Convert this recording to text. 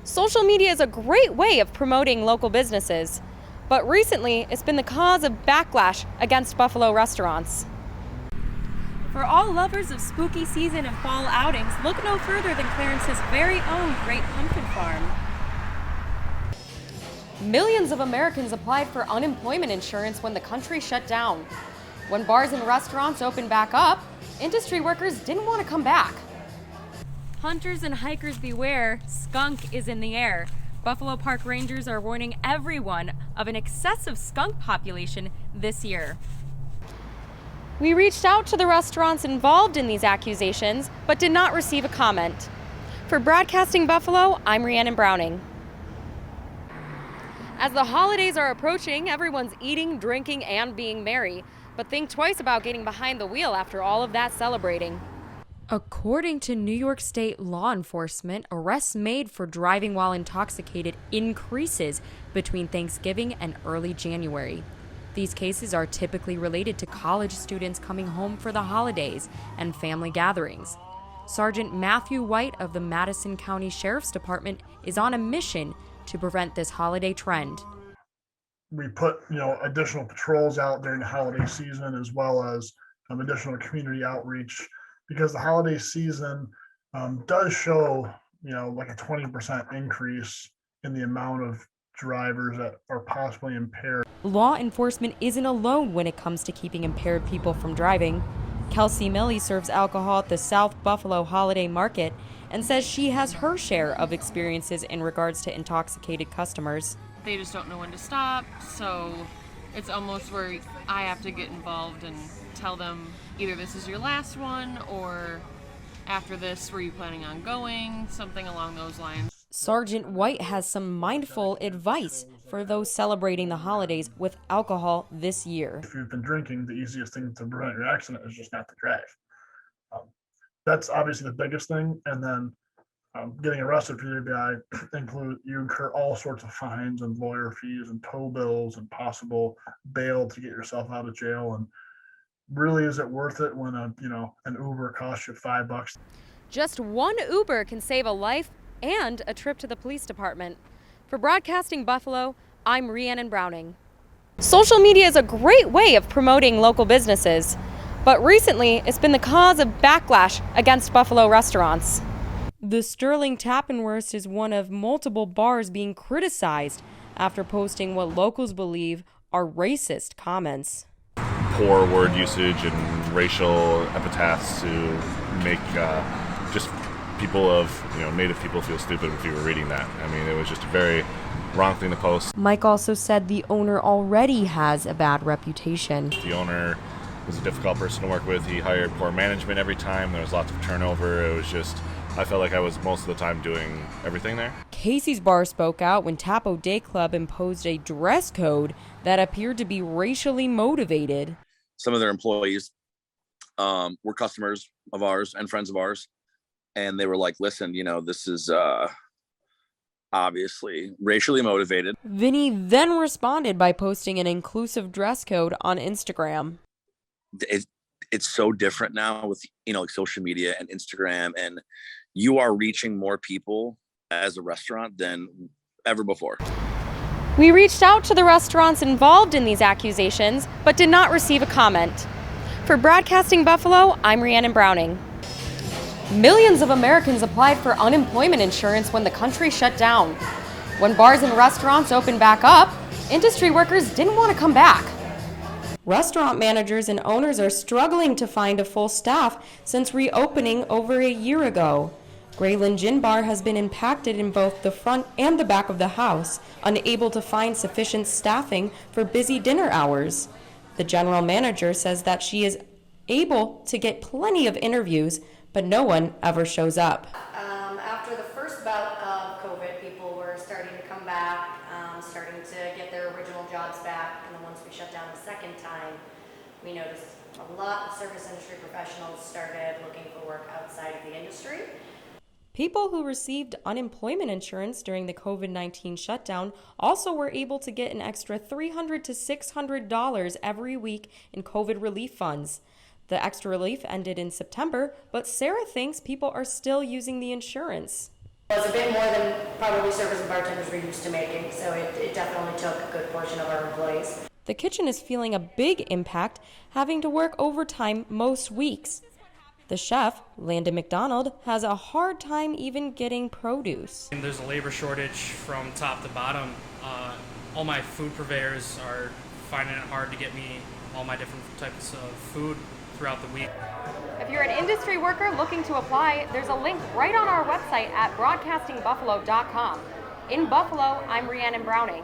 Social media is a great way of promoting local businesses, but recently it's been the cause of backlash against Buffalo restaurants. For all lovers of spooky season and fall outings, look no further than Clarence's very own Great Pumpkin Farm. Millions of Americans applied for unemployment insurance when the country shut down. When bars and restaurants opened back up, industry workers didn't want to come back. Hunters and hikers beware, skunk is in the air. Buffalo Park Rangers are warning everyone of an excessive skunk population this year. We reached out to the restaurants involved in these accusations, but did not receive a comment. For Broadcasting Buffalo, I'm Rhiannon Browning. As the holidays are approaching, everyone's eating, drinking, and being merry, but think twice about getting behind the wheel after all of that celebrating. According to New York State law enforcement, arrests made for driving while intoxicated increases between Thanksgiving and early January. These cases are typically related to college students coming home for the holidays and family gatherings. Sergeant Matthew White of the Madison County Sheriff's Department is on a mission to prevent this holiday trend. We put additional patrols out during the holiday season, as well as additional community outreach, because the holiday season does show like a 20% increase in the amount of drivers that are possibly impaired. Law enforcement isn't alone when it comes to keeping impaired people from driving. Kelsey Milley serves alcohol at the South Buffalo Holiday Market and says she has her share of experiences in regards to intoxicated customers. They just don't know when to stop, so it's almost where I have to get involved and tell them either this is your last one or after this, were you planning on going? Something along those lines. Sergeant White has some mindful advice for those celebrating the holidays with alcohol this year. If you've been drinking, the easiest thing to prevent your accident is just not to drive. That's obviously the biggest thing. And then getting arrested for DWI you incur all sorts of fines and lawyer fees and tow bills and possible bail to get yourself out of jail. And really, is it worth it when an Uber costs you $5? Just one Uber can save a life and a trip to the police department. For Broadcasting Buffalo, I'm Rhiannon Browning. Social media is a great way of promoting local businesses, but recently it's been the cause of backlash against Buffalo restaurants. The Sterling Tap and Wurst is one of multiple bars being criticized after posting what locals believe are racist comments. Poor word usage and racial epithets to make just people of Native people feel stupid if you were reading that. I mean, it was just a very wrong thing to post. Mike also said the owner already has a bad reputation. The owner was a difficult person to work with. He hired poor management every time. There was lots of turnover. It was just, I felt like I was most of the time doing everything there. Casey's Bar spoke out when Tapo Day Club imposed a dress code that appeared to be racially motivated. Some of their employees were customers of ours and friends of ours. And they were like, listen, this is obviously racially motivated. Vinny then responded by posting an inclusive dress code on Instagram. It's so different now with, like social media and Instagram, and you are reaching more people as a restaurant than ever before. We reached out to the restaurants involved in these accusations, but did not receive a comment. For Broadcasting Buffalo, I'm Rhiannon Browning. Millions of Americans applied for unemployment insurance when the country shut down. When bars and restaurants opened back up, industry workers didn't want to come back. Restaurant managers and owners are struggling to find a full staff since reopening over a year ago. Grayland Gin Bar has been impacted in both the front and the back of the house, unable to find sufficient staffing for busy dinner hours. The general manager says that she is able to get plenty of interviews, but no one ever shows up. After the first bout of COVID, people were starting to come back, starting to get their original jobs back, and then once we shut down the second time, we noticed a lot of service industry professionals started looking for work outside of the industry. People who received unemployment insurance during the COVID-19 shutdown also were able to get an extra $300 to $600 every week in COVID relief funds. The extra relief ended in September, but Sarah thinks people are still using the insurance. It was a bit more than probably servers and bartenders were used to making, so it definitely took a good portion of our employees. The kitchen is feeling a big impact, having to work overtime most weeks. The chef, Landon McDonald, has a hard time even getting produce. And there's a labor shortage from top to bottom. All my food purveyors are finding it hard to get me all my different types of food throughout the week. If you're an industry worker looking to apply, there's a link right on our website at broadcastingbuffalo.com. In Buffalo, I'm Rhiannon Browning.